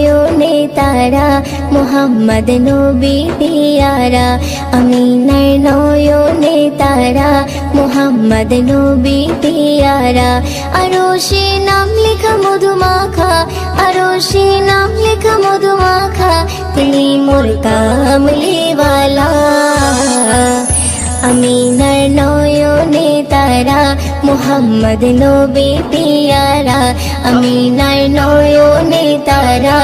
নয়নে তারা মুহাম্মদ নবী পিয়ারা আমিনার নয়নে তারা মুহাম্মদ নবী পিয়ারা আরশে নাম লেখা মধুমাখা আরশে নাম লেখা মধুমাখা তিনি মোর কামলিওয়ালা আমিনার নয়নে তারা মুহাম্মদ নবী পিয়ারা আমিনার নয়নে তারা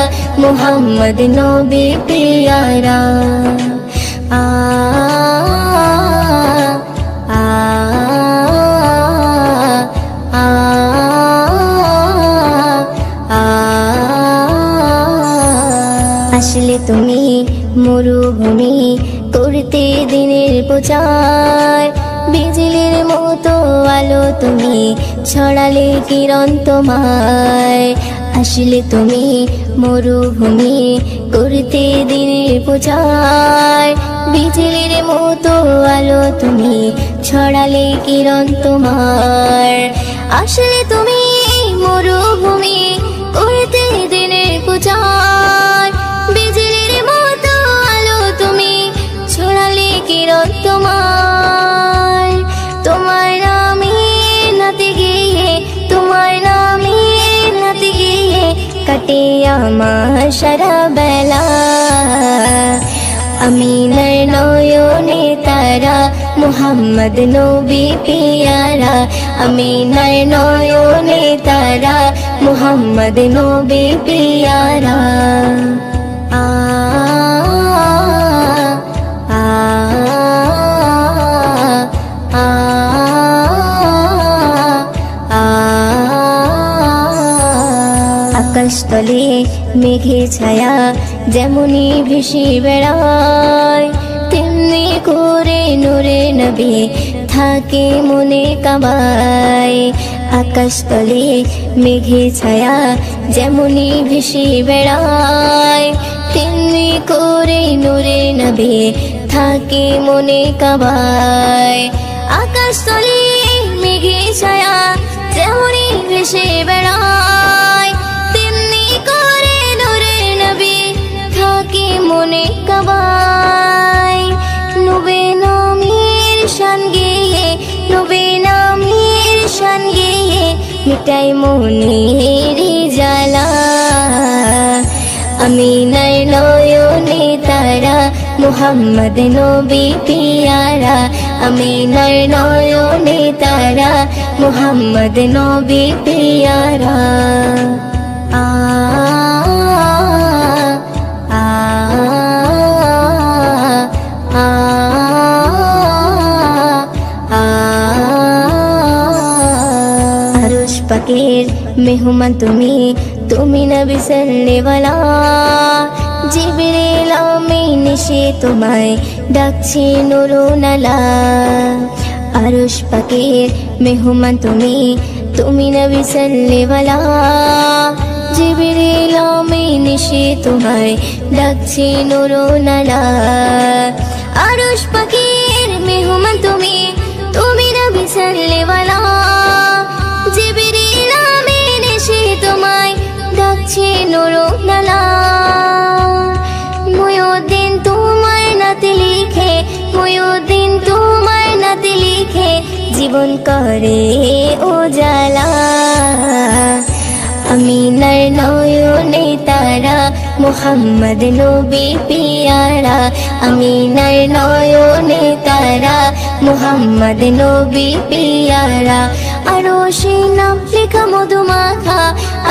মুহাম্মদ নবী পিয়ারা আ আ আ আ আসলে তুমি মরুভূমি করতে দিনের প্রচার বিজলির মতো আলো তুমি ছড়ালে কিরণ তোমায় আসলে তুমি মরুভূমি করতে দিনের প্রচার বিজলির মতো আলো তুমি ছড়ালে কিরণ তোমার আসলে তুমি মরুভূমি করতে দিনের প্রচার বিজলির মতো আলো তুমি ছড়ালে কিরণ তোমার তোমার নামে নাতে গিয়ে তোমার নামে নাতে গিয়ে কাটে আমার সারা বেলা আমিনার নয়নে তারা মুহাম্মদ নবী পিয়ারা আমিনার নয়নে তারা মুহাম্মদ নবী পিয়ারা আ আ আ আ আকাশতলে মেঘে ছায়া যেমনি ভেসে বেড়ায় তেমনি করে নূরে নবী থাকে মনে কাবায় আকাশতলে মেঘে ছায়া যেমনি ভেসে বেড়ায় তেমনি করে নূরে নবী থাকে মনে কাবায় আকাশতলে মেঘে ছায়া যেমনি ভেসে বেড়ায় তেমনি করে নূরে নবী থাকে মনে কাবায় নবে নামের শান গেয়ে নবে নামের শান গেয়ে মিটাই মনের জ্বালা আমিনার নয়নে তারা মুহাম্মদ নবী পিয়ারা আমিনার নয়নে তারা মুহাম্মদ নবী পিয়ারা আ আ আ আরশ পাকের মেহমান তুমি তুমি নবী সাল্লেওয়ালা জিবরিল আমিন এসে তোমায় ডাকছে নুরুনালা আরশ পাকের মেহমান তুমি তুমি নবী সাল্লেওয়ালা জিবরিল আমিন এসে তোমায় ডাকছে নুরুনালা আরশ পাকের মেহমান তুমি তুমি নবী সাল্লেওয়ালা জিবরিল আমিন এসে তোমায় ডাকছে নুরুনালা মুয়ুদ্দিন তোমার নাতে লিখে মুয়ুদ্দিন তোমার নাতে লিখে জীবন করে উজালা আমিনার নয়নে তারা মুহাম্মদ নবী পিয়ারা আমিনার নয়নে তারা মুহাম্মদ নবী পিয়ারা আরশে নাম লেখা মধুমাখা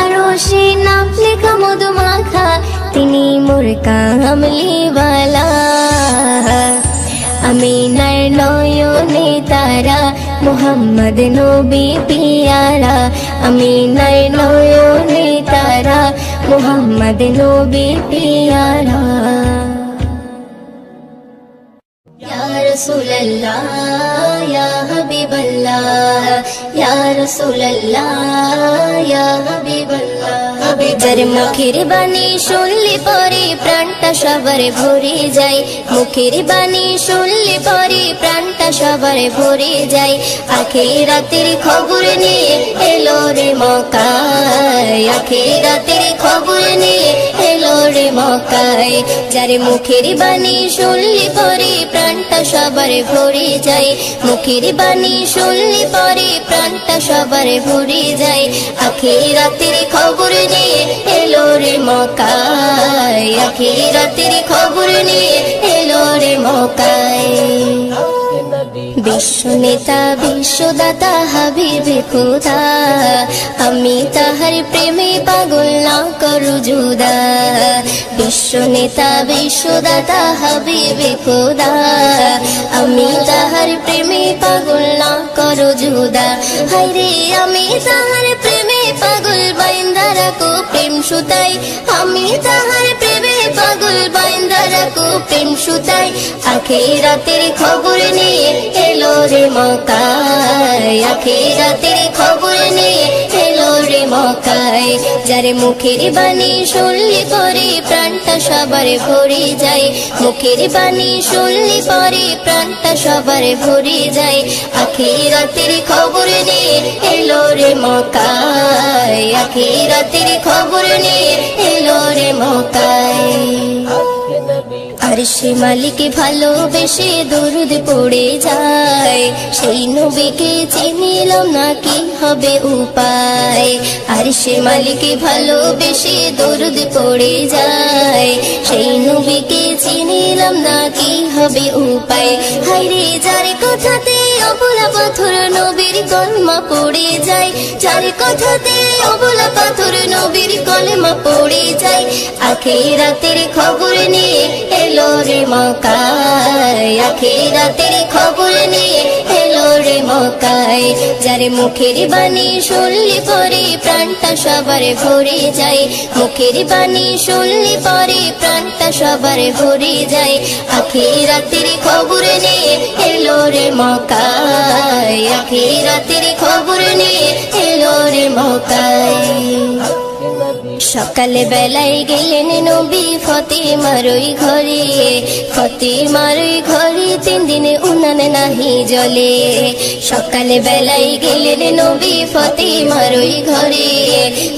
আরশে নাম লেখা মধুমাখা তিনি মোর কামলিওয়ালা আমিনার নয়নে তারা মুহাম্মদ নবী পিয়ারা আমিনার নয়নে তারা মুহাম্মদ নবী পিয়ারা ইয়া রাসূলুল্লাহ ইয়া হাবিবাল্লাহ ইয়া রাসূলুল্লাহ ইয়া হাবিবাল্লাহ যার মুখের বাণী শুনলে পরে প্রাণটা সবার ভরে যায় মুখের বাণী শুনলে পরে প্রাণটা সবার ভরে যায় আখিরাতের খবর নিয়ে এলো রে মক্কায় আখিরাতের খবর নিয়ে এলো যারে মুখের বাণী শুনলি পরে প্রাণটা সবার ভরে যায়, মুখের বাণী শুনলি পরে প্রাণটা সবার ভরে যায়। আখিরাতের খবর নিয়ে এলো রে মক্কায়, আখিরাতের খবর নিয়ে এলো রে মক্কায়। বিশ্ব নেতা বিশ্বদাতা হাবিবে খোদা, আমি তাহার প্রেমে পাগল না করু জুদা। বিশ্ব নেতা বিশ্বদাতা হাবিবে খোদা, আমি তাহার প্রেমে পাগল না করু জুদা। হায়রে আমি তাহার প্রেমে পাগল বাইন্দা রাখো প্রেম সুতাই, আমি তাহার প্রেমে পাগল বাইন্দা রাখো প্রেম সুতাই। আখিরাতের খবর নিয়ে এলো রে মক্কায়, আখিরাতের খবর নিয়ে এলো রে মক্কায়। যারে মুখের বাণী শুনলি পরে প্রাণটা সবার ভরে যায়, মুখের বাণী শুনলি পরে প্রাণটা সবার ভরে যায়। আখিরাতের খবর নিয়ে এলো রে মক্কায়, আখিরাতের খবর নিয়ে এলো রে মক্কায়। আরশে মালিক ভালোবেসে দরুদ পড়ে যায়, সেই নবীকে চিনিলাম না কি হবে উপায়। আরশে মালিক ভালোবেসে দরুদ পড়ে যায়, সেই নবীকে চিনিলাম না কি হবে উপায়। হায়রে যার কথাতে অবলা পাথর নবীর কলমা পড়ে যায়, যার কথাতে অবলা পাথর নবীর কলমা পড়ে যায়। আখিরাতের খবর নিয়ে এলো রে মক্কায়, আখিরাতের খবর নিয়ে এলো রে মক্কায়। যারে মুখের বাণী শুনলি পরে প্রাণটা সবার ভরে যায়, মুখের বাণী শুনলি পরে প্রাণটা সবার ভরে যায়। আখিরাতের খবর নিয়ে এলো রে মক্কায়, আখিরাতের খবর নিয়ে এলো রে মক্কায়। সকালে বেলায় গেলেন নবী ফতেমার ওই ঘরে, ফতেমার ওই ঘরে 3 দিনে উনান নাহি জলে। সকালে বেলায় গেলেন নবী ফতেমার ওই ঘরে,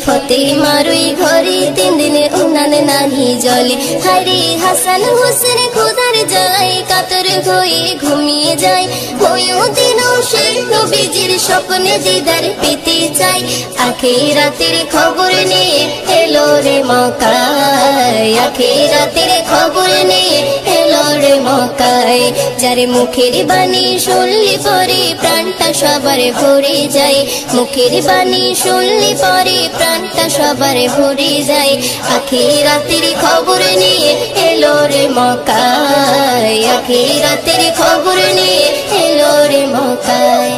ফতেমার ওই ঘরে 3 দিনে উনান নাহি জলে। হায়রে হাসান হোসেন খোদার জ্বালায় কাতর হয়ে ঘুমিয়ে যায়, হয়েও দিনও সে নবীজির স্বপ্নে দিদার পেতে চায়। আখিরাতের খবর নিয়ে এলো রে মক্কায়, আখিরাতের খবর নিয়ে এলো রে মক্কায়। যারে মুখের বাণী শুনলি পরে প্রাণটা সবার ভরে যায়, মুখের বাণী শুনলি পরে প্রাণটা সবার ভরে যায়। আখিরাতের খবর নিয়ে এলো রে মক্কায়, আখিরাতের খবর নিয়ে এলো রে মক্কায়।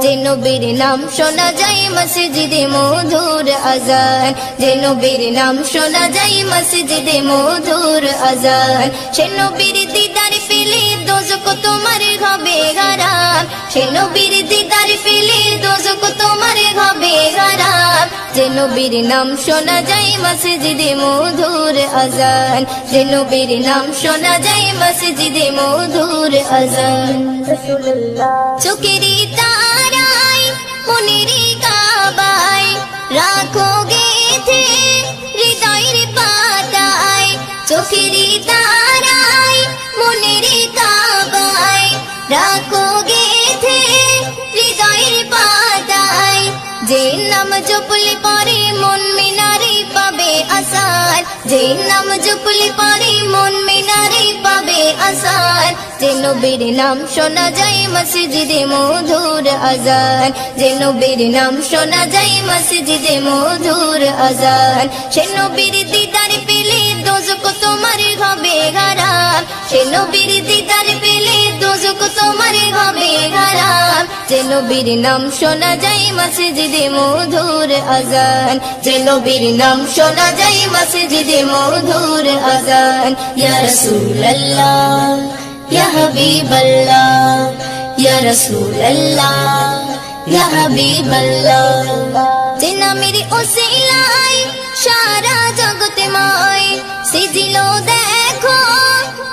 যে নবীর নাম শোনা যায় মসজিদে মধুর আজান, যে নবীর নাম শোনা যায় মসজিদে মধুর আজান। সে নবীর দিদার পেলে দোজখ তোমার হবে হারাম, সে নবীর দিদার পেলে দোজখ তোমার হবে হারাম। যে নবীর নাম শোনা যায় মসজিদে মধুর আজান, যে নবীর নাম শোনা যায় মসজিদে মধুর আজান। চোখেরই তারায় মনেরই কাবায় রাখো গেথে হৃদয়ের পাতায়, চোখেরই তারায় মনেরই কাবায় রাখো গেথে হৃদয়ের পাতায়। যে নাম জপলে পরে মন মিনারে পাবে আসার, যে নাম জপলে পরে মন মিনারে পাবে আসার। যে নবীর নাম শোনা যায় মসজিদে মধুর আজান, যে নবীর নাম শোনা যায় মসজিদে মধুর আজান। সে নবীর দিদার পেলে দোজখ তোমার হবে হারাম, সে নবীর দিদার পেলে দোজখ তোমার হবে হারাম। যে নবীর নাম শোনা যায় মসজিদে মধুর আজান, যে নবীর নাম শোনা যায় মসজিদে মধুর আজান। ইয়া রাসূলুল্লাহ ইয়া হাবিবাল্লাহ, ইয়া রাসূলুল্লাহ ইয়া হাবিবাল্লাহ। যে নামের ওসিলায় সারা জগৎময় সিজিল দেখো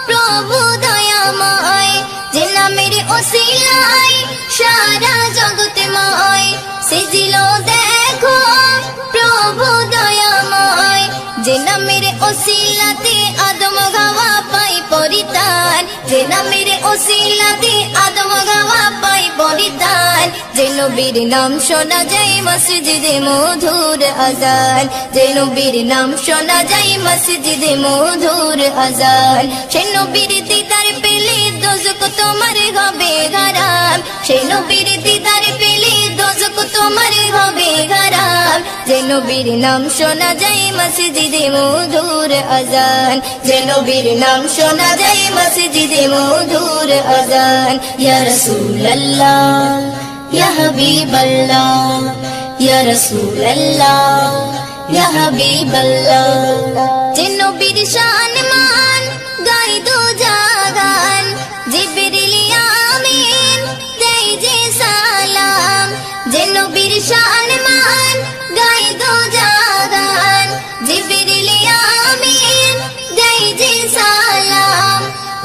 প্রভু দয়াময়, যে নামের ওসিলায় সারা জগৎময় সিজিল দেখো প্রভু দয়াময়। যে নামের ওসিলাতে আদম গাওয়া পাই পরিত্রাণ, যে নামের ওসিলাতে আদম গাওয়া পাই পরিত্রাণ, যে নবীর নাম শোনা যায় মসজিদে মধুর আজান, যে নবীর নাম শোনা যায় মসজিদে মধুর আজান, সে নবীর দিদার পেলে দোজখ তোমার হবে হারাম, সে নবীর দিদার পেলে দোজখ তোমার হবে হারাম, যে নবীর নাম শোনা যায় মসজিদে মধুর আজান, যে নবীর নাম শোনা যায় মসজিদে মধুর আজান। ইয়া রাসূলুল্লাহ ইয়া হাবিবাল্লাহ, ইয়া রাসূলুল্লাহ ইয়া হাবিবাল্লাহ, যে নবীর শান মান গাই দো জাগান, জিবরিল আমিন দেই যে সালাম, যে নবীর শান মান গাই দো জাগান, জিবরিল আমিন দেই যে সালাম,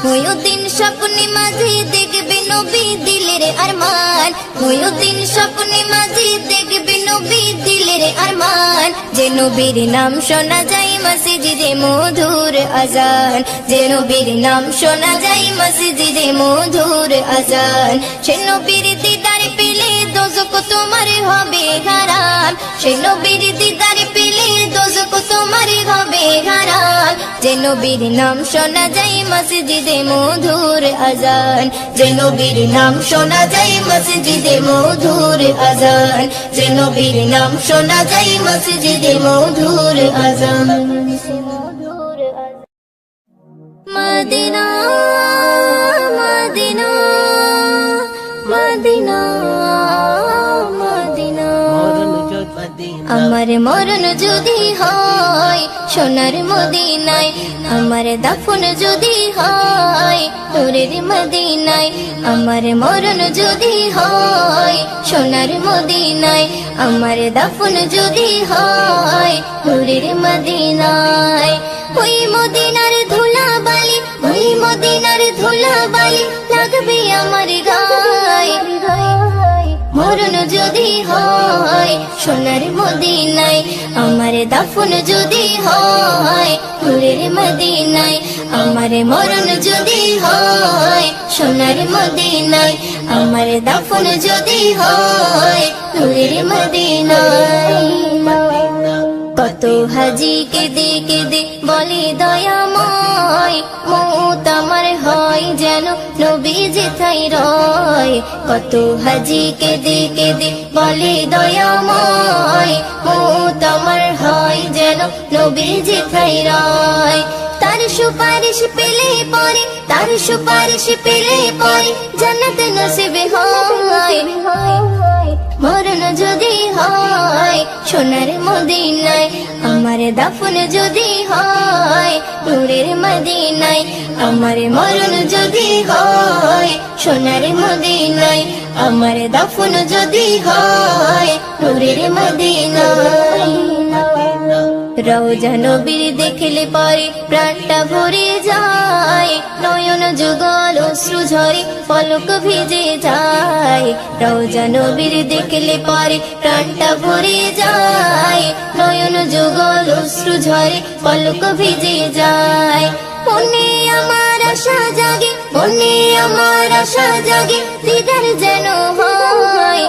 ওইদিন স্বপ্নে মাঝে দেখবে নবী দিলের আরমান, ওইদিন স্বপ্নে মাঝে দেখবে নবী দিলের আরমান, যে নবীর নাম শোনা যায় মসজিদে মধুর আজান, যে নবীর নাম শোনা যায় মসজিদে মধুর আজান, সে নবীর দিদার পেলে দোজখ তোমার হবে হারাম, সে নবীর দিদার পেলে দোজখ তোমার হবে হারাম, যে নবীর নাম শোনা যায় মসজিদে মধুর আজান, যে নবীর নাম শোনা যায় মসজিদে মধুর আজান, যে নবীর নাম শোনা যায় মসজিদে মধুর আজান। মদিনা মদিনা মদিনা মদিনা, আমার মরণ যদি হয় সোনার মদিনায়, আমার দাফন যদি হয় নূরের মদিনায়, আমার মরণ যদি হয় সোনার মদিনায়, আমার দাফন যদি হয় নূরের মদিনায়, ওই মদিনার ধুলা বালি, ওই মদিনার ধুলা বালি লাগবে আমার গায়ে, মরণ যদি হয় সোনার মদিনায়, আমার দাফন যদি হয় নূরের মদিনায়, আমার মরণ যদি হয় সোনার মদিনায়, আমার দাফন যদি হয় নূরের মদিনায়। কত হাজি কেঁদে কেঁদে বলে দয়াময়, মৌত আমার হয় যেন নবী যেথায় রয়, কত হাজি কেঁদে কেঁদে বলে দয়াময়, মৌত আমার হয় যেন নবী যেথায় রয়, তার সুপারিশ পেলে পরে, তার সুপারিশ পেলে পরে জান্নাত নসিবে হয়, মরণ যদি হয় সোনার মদিনায়, আমার দাফন যদি হয় নূরের মদিনায়, আমার মরণ যদি হয় সোনার মদিনায়, আমার দাফন যদি হয় নূরের মদিনায়। রওজা নবীর দেখলে পরে প্রাণটা ভরে যায়, নয়ন যুগল অশ্রু ঝরে পলক ভিজে যায়, রওজা নবীর দেখলে পরে প্রাণটা ভরে যায়, নয়ন যুগল অশ্রু ঝরে পলক ভিজে যায়, মনে আমার আশা জাগে, মনে আমার আশা জাগে দিদার যেন হয়,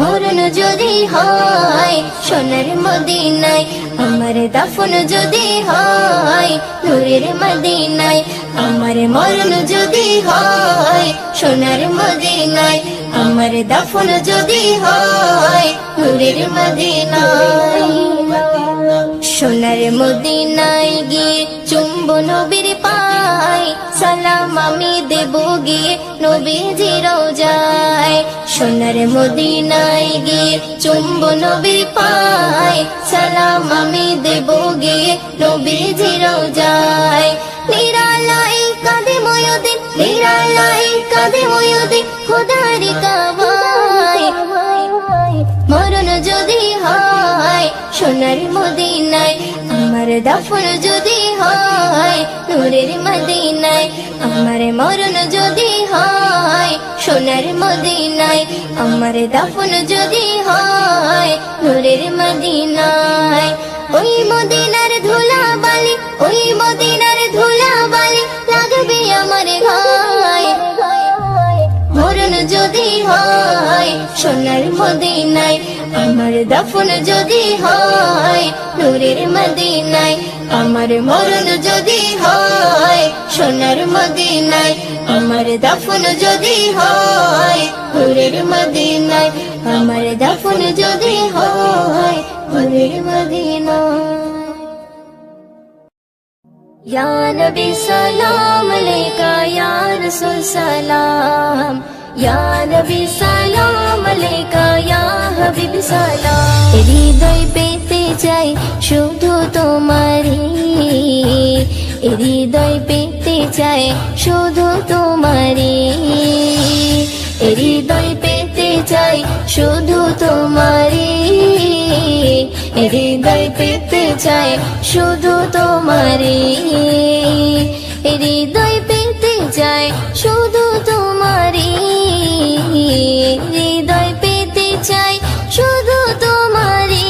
মরণ যদি হয় সোনার মদিনায়, আমার দাফন যদি হয় নূরের মদিনায়, আমার মরণ যদি হয় সোনার মদিনায়, আমার দাফন যদি হয় নূরের মদিনায়। সোনার মদিনায় গিয়ে চুম্ব নবীর পায়, সালাম আমি দেব গিয়ে নবীজি রওজায়, সোনার মদিনায় গিয়ে চুম্ব নবীর পায়, সালাম আমি দেব গিয়ে নবীজি রওজায়, নিরালাই কাঁদে ময়দিন, নিরালাই কাঁদে ময়দিন খোদার কাবায়, মরণ যদি হয় সোনার মদিনায়, আমার দাফন যদি হয় নূরের মদিনায়, আমার মরণ যদি হয় সোনার মদিনায়, আমার দাফন যদি হয় নূরের মদিনায়, ওই মদিনার ধুলা বালি, ওই মদিনার ধুলা বালি লাগবে আমার গায়ে। মরণ যদি হয় সোনার মদিনায়, আমার দাফন যদি হয় নূরের মদিনায়। আমার মরণ যদি হয় সোনার মদিনায়, আমার দাফন যদি হয় নূরের মদিনায়। আমার দাফন যদি হয় নূরের মদিনায়। या नबी सलाम अलैका या रसूल सलाम, या नबी सलाम अलैका या हबीब सलाम। হৃদয় পেতে চাই শুধু তোমারি, হৃদয় পেতে চাই শুধু তোমারি, হৃদয় পেতে চাই শুধু তোমারি, হৃদয় পেতে চাই শুধু তোমারি, হৃদয় পেতে চাই শুধু তোমারি, হৃদয় পেতে চাই শুধু তোমারি,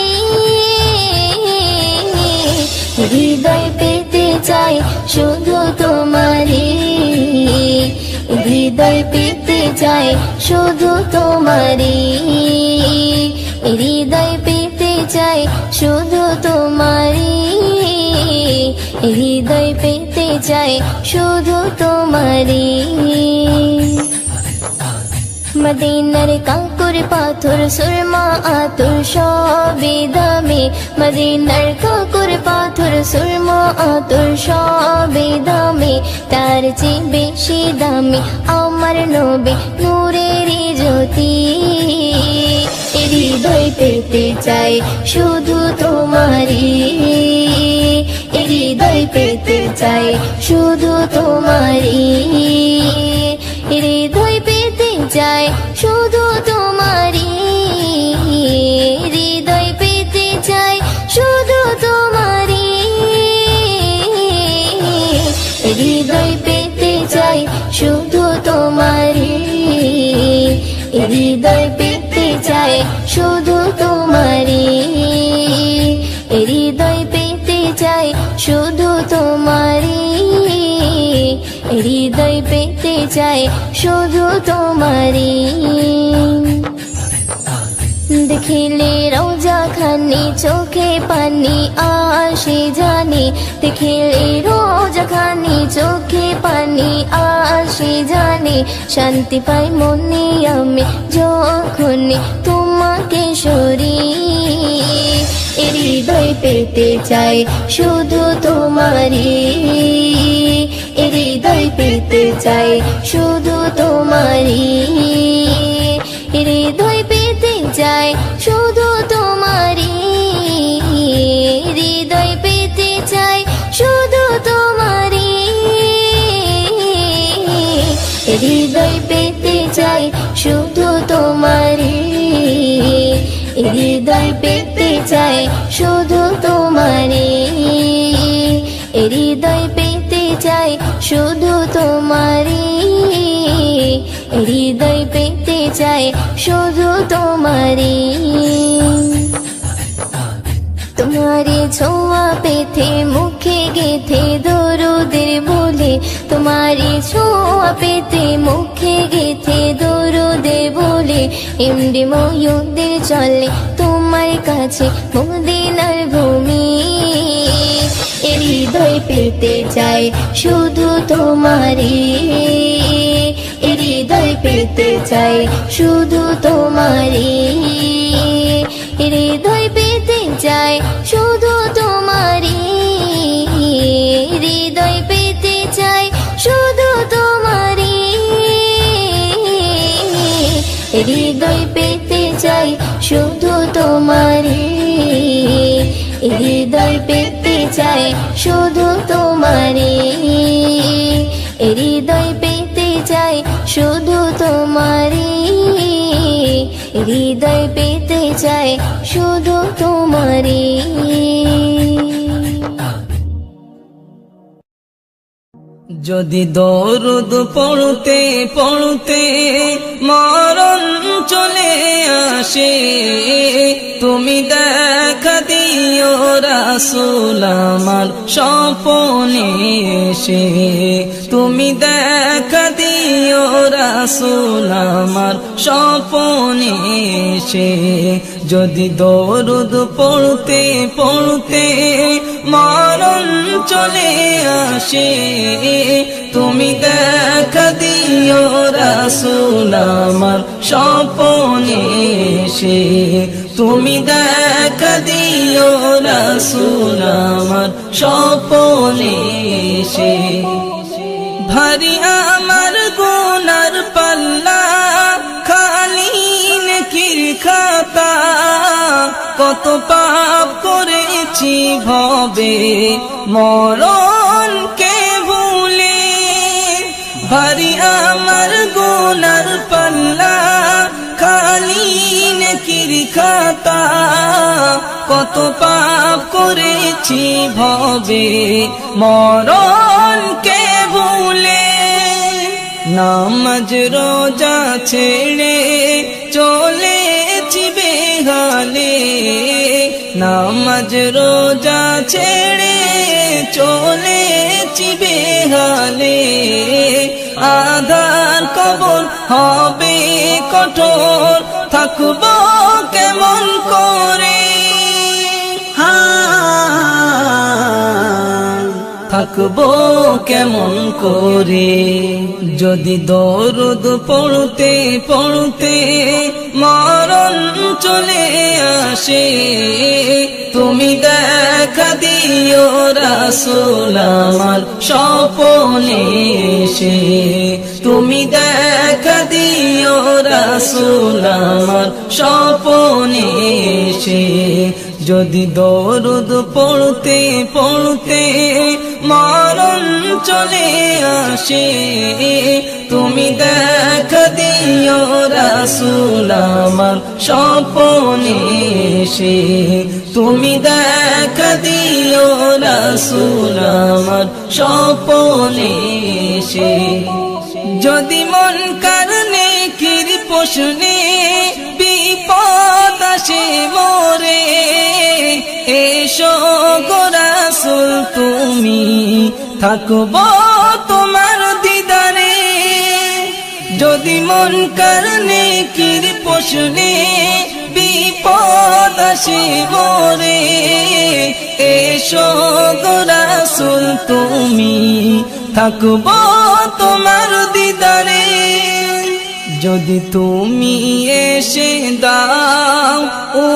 হৃদয় পেতে চাই শুধু তোমারি, হৃদয় পেতে চাই শুধু তোমারি, হৃদয় পেতে চাই শুধু তোমারি, হৃদয় পেতে চাই শুধু তোমারি। মদিনার কাঁকুর পাথর সুরমা আতর সবে দামি, মদিনার কাঁকুর পাথর সুরমা আতর সবে দামি, তার চেয়ে বেশি দামি আমার নবী নূরের জ্যোতি। হৃদয় পেতে চাই শুধু তোমারি, হৃদয় পেতে চাই শুধু তোমারি, হৃদয় পেতে চাই শুধু তোমারি, হৃদয় পেতে চাই শুধু তোমারি, হৃদয় পেতে চাই শুধু তোমারি, হৃদয় পেতে চাই শুধু তোমারি, হৃদয় পেতে চাই শুধু তোমারি, হৃদয় পেতে চাই শুধু তোমারি। দেখিলে রোজা খানি চোখে পানি আসে জানি, দেখিলে রোজা খানি চোখে পানি আসে জানি, শান্তি পাই মনে আমি যখন তোমাকে সরি। হৃদয় পেতে চাই শুধু তোমারি, হৃদয় পেতে চাই শুধু তোমারি, হৃদয় পেতে চাই শুধু তোমারি, হৃদয় পেতে চাই শুধু তোমারি, হৃদয় পেতে চাই শুধু তোমারি, হৃদয় পেতে চাই শুধু তোমারি, হৃদয় পেতে চাই শুধু তোমারি, হৃদয় পেতে চাই শুধু তোমারি। তোমারি ছোঁয়া পেতে মুখে গেথে দরুদের বলে, তোমারি ছোঁয়া পেতে মুখে গেথে দরুদের বলে, এমডি ময়ূরদের চলে তোমার কাছে মদিনার ভূমি। হৃদয় পেতে চাই শুধু তোমারি, হৃদয় পেতে চাই শুধু তোমারি, হৃদয় পেতে চাই শুধু তোমারি, হৃদয় পেতে চাই শুধু তোমারি, হৃদয় পেতে চাই শুধু তোমারি, হৃদয় পেতে চাই শুধু তোমারি, হৃদয় পেতে চাই শুধু তোমারি, হৃদয় পেতে চাই শুধু তোমারি। যদি দরুদ পড়তে পড়তে মরণ চলে আসে, তুমি দেখা দিও রাসূল আমার স্বপ্নে এসে, তুমি দেখা দিও রাসূল আমার স্বপ্নে এসে। যদি দরুদ পড়তে পড়তে মরণ চলে আসে, তুমি দেখা দিও রাসূল আমার স্বপ্নে এসে, তুমি দেখা দিও রাসূল আমার স্বপ্নে এসে। ভারী আমার গুনার পাল্লা, খালি নেকির খাতা, কত পাপ করেছি ভবে মরণকে ভুলে। ভারী আমার গুনার পাল্লা, খালি নেকির খাতা, কত পাপ করেছি ভবে মরণকে ভুলে। নামাজ রোজা ছেড়ে চলেছি বেহালে, নামাজ রোজা ছেড়ে চলেছি বেহালে। আধার কবর হবে কঠোর, থাকবো কেমন করে, থাকবো কেমন করে। যদি দরুদ পড়তে পড়তে মরণ চলে আসে, তুমি দেখা দিও রাসূল আমার স্বপ্নে এসে, তুমি দেখা দিও রাসূল আমার স্বপ্নে এসে। যদি দরুদ পড়তে পড়তে মরণ চলে আসে, তুমি দেখা দিও রাসূল আমার স্বপ্নে এসে, তুমি দেখা দিও রাসূল আমার স্বপ্নে এসে। যদি মন কারণে কির প্রশ্নে বিপদ আসে মোরে, এসো গো রাসূল তুমি, থাকবো তোমার দিদারে। যদি মন কারণে কির প্রশ্নে বিপদ আসে মোরে, এসো গো রাসূল তুমি, থাকবো তোমার দিদারে। যদি তুমি এসে দাও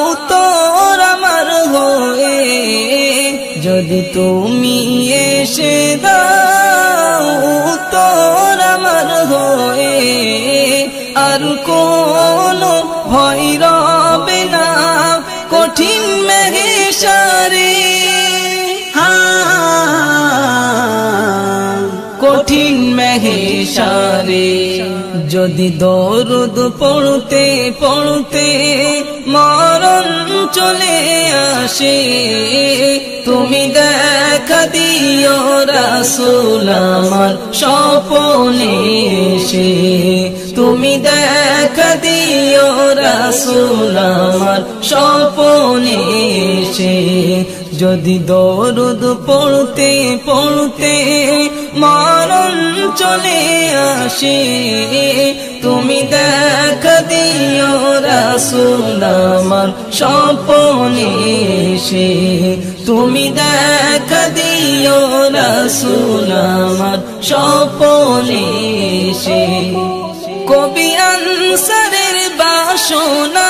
উত্তর আমার হয়ে, যদি তুমি এসে দাও উত্তর আমার হয়ে, আর কোনো ভয় রবে না কঠিন মেঘেশারে, কঠিন মেঘেশারে। যদি দরুদ পড়তে পড়তে মরণ চলে আসে, তুমি দেখা দিও রাসূল আমার স্বপ্নে এসে, তুমি দেখা দিও রাসূল আমার স্বপ্নে এসে। যদি দরুদ পড়তে পড়তে মরণ চলে আসে, তুমি দেখা দিও রাসূল আমার স্বপ্নে এসে, তুমি দেখা দিও রাসূল আমার স্বপ্নে এসে। কবি আনসারের বাসনা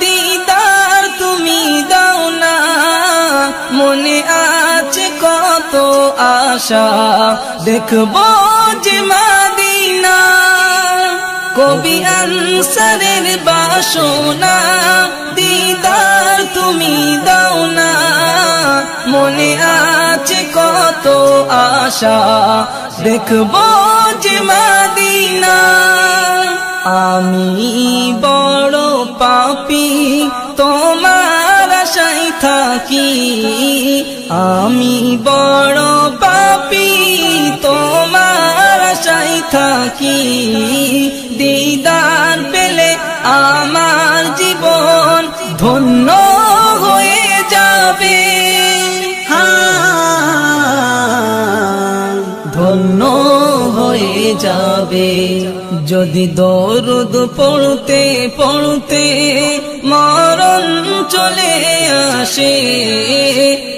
দিদার তুমি দাও না, মনে আছে কত আশা দেখবো যে মদিনা। কবি আনসারের বাসনা দিদার তুমি দাও না, মনে আছে কত আশা দেখবো যে মদিনা। আমি বড় পাপী তোমার আশায় থাকি, আমি বড় পাপী তোমার আশায় থাকি। দিদার পেলে আমার জীবন ধন্য হয়ে যাবে। যাবে। যদি দরুদ পড়তে পড়তে মরণ চলে আসে,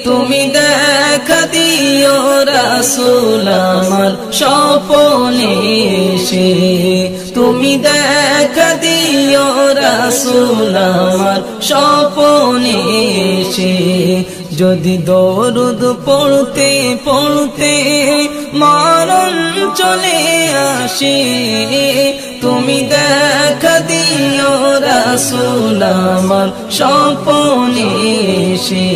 তুমি দেখা দিও রাসূল আমার স্বপনে এসে। তুমি দেখা দিও রাসূল আমার স্বপনে এসে। যদি দরুদ পড়তে পড়তে মরণ চলে আসে, তুমি দেখা দিও রাসূল আমার স্বপনে এসে।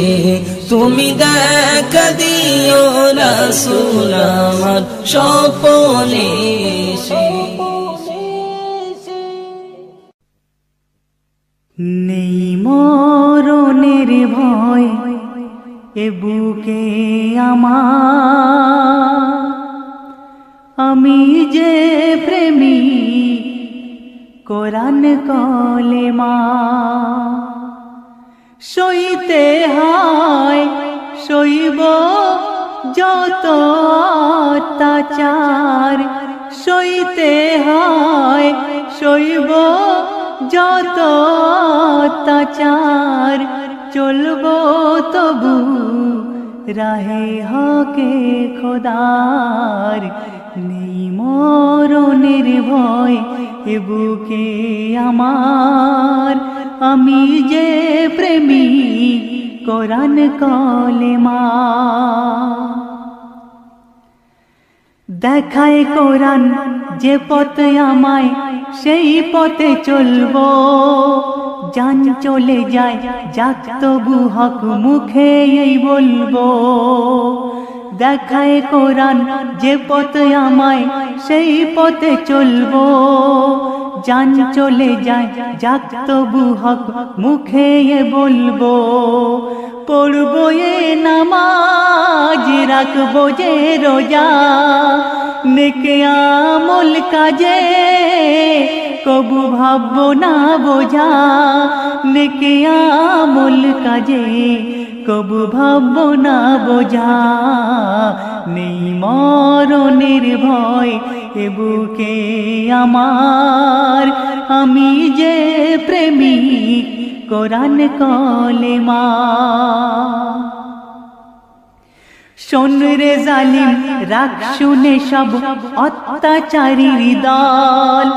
তুমি দেখা দিও রাসূল আমার স্বপনে এসে। নেই মরণের ভয় এ বুকে আমার, আমি যে প্রেমী কোরআন কলেমা। সইতে হয় সইব যত অত্যাচার, সইতে হয় সইব যত অত্যাচার, চলব তবু রাহে হকে খোদার। নেই মরণের ভয় এ বুকে আমার, আমি যে প্রেমী কোরআন কলেমা। দেখায় কোরআন যে পথে আমায়, সেই পথে চলবো। জান চলে যায় যাক তবু হক মুখে এই বলবো। দেখায় কোরআন যে পথে আমায়, সেই পথে চলবো। জান চলে যায় যাক তবু হক মুখে এ বলবো। পড়বো এ নামাজ, রাখবো যে রোজা, নেকে আমল কাজে কবু ভাববো না বোঝা। নেকে আমল কাজে কবু ভাববো না বোঝা। নেই মরণের ভয় এ বুকে আমার, আমি যে প্রেমিক কোরআন কলেমা। শোন রে জালিম রাগ শুনে সব অত্যাচারীর দল,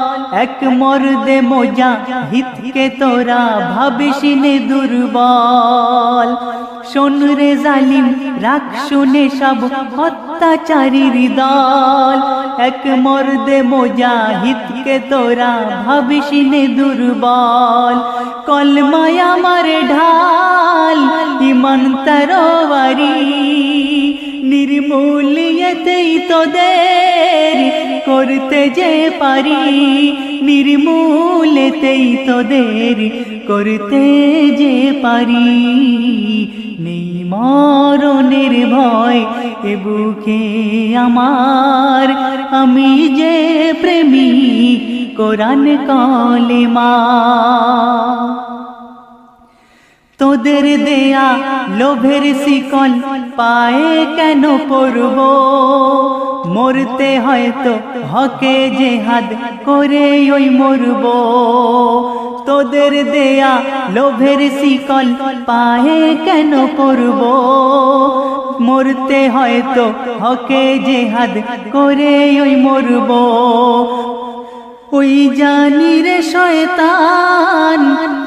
এক মর্দে মোজা হিতকে তোরা ভাবিস নে দুর্বল। শোন রে জালিম রাগ শুনে সব অত্যাচারীর দল, এক মর্দে মোজা হিতকে তোরা ভাবিস নে দুর্বল। কলমায় আমার ঢাল ইমান তরবারি, নির্মূলিয়তেই তোদের করতে যে পারি। নির্মূলেতেই তোদের করতে যে পারি। নেই মরণের ভয় এ বুকে আমার, আমি যে প্রেমিক কোরআন কলেমা। তোদের দেয়া লোভের শিকল পায়ে কেন পড়ব, মরতে হয়তো হকে জেহাদ করে ওই মরব। তোদের দেয়া লোভের শিকল পায়ে কেন পড়ব, মরতে হয়তো হকে জেহাদ করে ওই মরব। ওই জানি রে শয়তান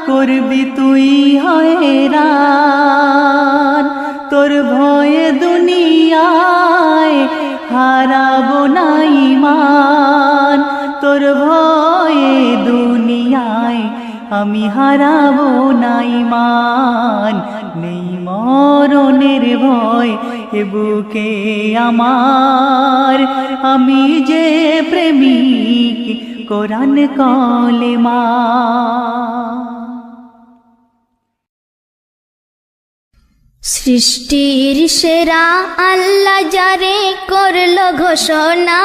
করবি তুই হয়রান, তোর ভয়ে দুনিয়ায় হারাবো না ঈমান। তোর ভয়ে দুনিয়ায় আমি হারাবো না ঈমান। নেই মরণের ভয় এ বুকে আমার, আমি যে প্রেমিক কোরআন কলেমা। সৃষ্টির সেরা আল্লাহ যারে করল ঘোষণা,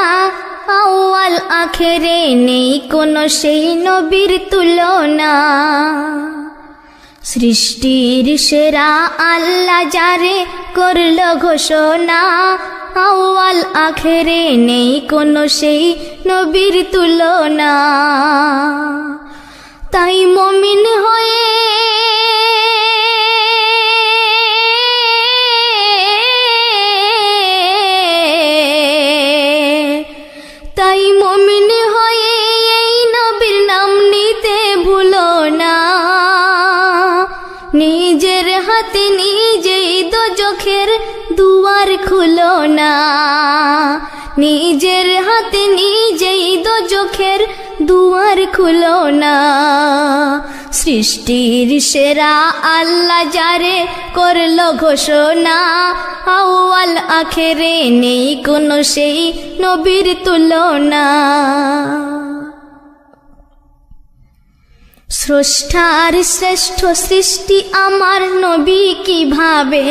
আউয়াল আখেরে নেই কোনো সেই নবীর তুলনা। সৃষ্টির সেরা আল্লাহ যারে করল ঘোষণা, আউয়াল আখেরে নেই কোনো সেই নবীর তুলনা। তাই মুমিন হয়ে তাই মুমিন হয়ে এই নবীর নাম নিতে ভুলো না। নিজের হাতে নিজেই দোজখের দুয়ার খুলো না। নিজের হাতে নিজেই দোজখের দুয়ার খুলো না। সৃষ্টির সেরা আল্লাহ যারে করলো ঘোষণা, আউয়াল আখেরে নেই কোনো সেই নবীর তুলনা। স্রষ্টার শ্রেষ্ঠ সৃষ্টি আমার নবী কিভাবে,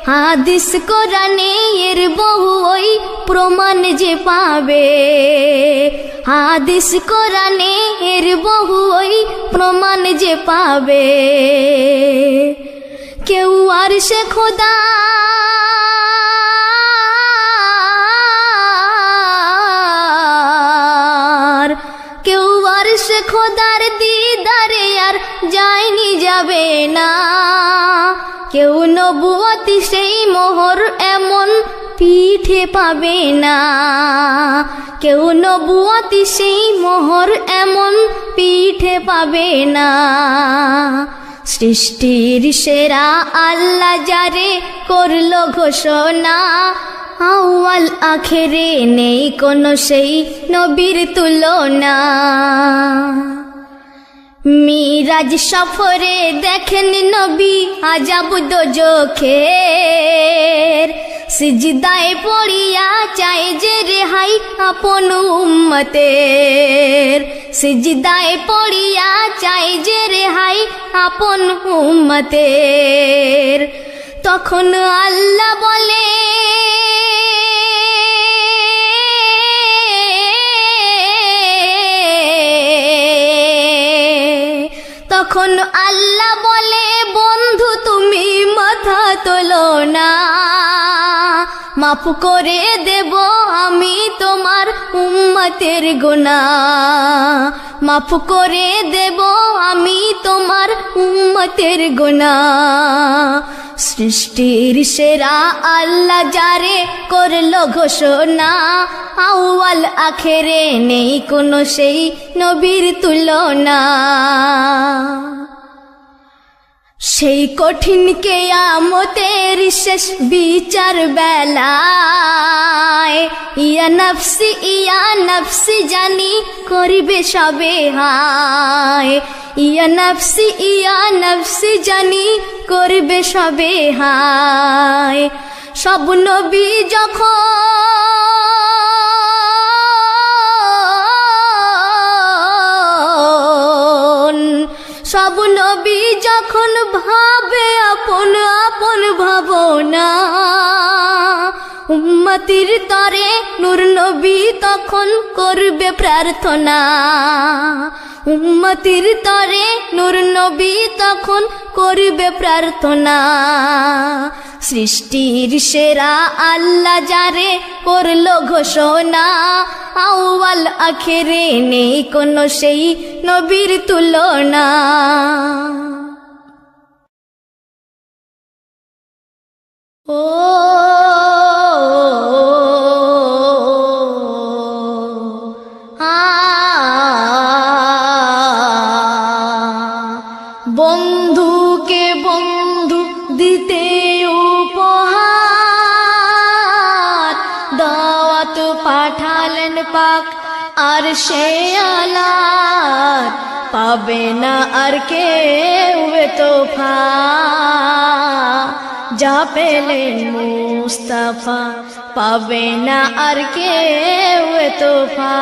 হাদিস কোরআনে এর বহু ওই প্রমাণ যে পাবে। হাদিস কোরআনে এর বহু ওই প্রমাণ যে পাবে। কেউ আর সে খোদা কেউ আর সে খোদার দিদারে আর যায়নি যাবে না। কেউ নবুয়তি সেই মোহর এমন পিঠে পাবে না। কেউ নবুয়তি সেই মোহর এমন পিঠে পাবে না। সৃষ্টির সেরা আল্লাহ যারে করলো ঘোষণা, আউয়াল আখেরে নেই কোনো সেই নবীর তুলনা। মিরাজ সফরে দেখেন নবী আজাব দোজখের। সিজদায় পড়িয়া চাই যে রেহাই আপন উম্মতের। সিজদায় পড়িয়া চাই যে রেহাই আপন উম্মতের। তখন আল্লাহ বলে তখন আল্লাহ বলে বন্ধু তুমি মাথা তোলো না। মাফ করে দেব আমি তোমার উম্মতের গুনাহ। মাফ করে দেব আমি তোমার উম্মতের গুনাহ। সৃষ্টির সেরা আল্লাহ যারে করলো ঘোষণা, আউয়াল আখেরে নেই কোনো সেই নবীর তুলনা। সেই কঠিন কিয়ামতের শেষ বিচার বেলায় ইয়া নফসি জানি করিবে সবে হায়। ইয়া নফসি জানি করবে সবে হায়। সব নবী সব নবী যখন ভাবে আপন আপন ভাবনা। উম্মতির তরে নূর নবী তখন করবে প্রার্থনা। উম্মতির তরে নূর নবী তখন করবে প্রার্থনা। সৃষ্টির সেরা আল্লাহ যারে করলো ঘোষণা, আউয়াল আখেরে নেই কোনো সেই নবীর তুলনা। ও বন্ধুকে বন্ধু দিতে উপহার, দাওয়াত পাঠালেন পাক আর সে আলার। পাবে না আর কেউ তোফা যা পেলেন মুস্তাফা। পাবে না আর কেউ তোফা।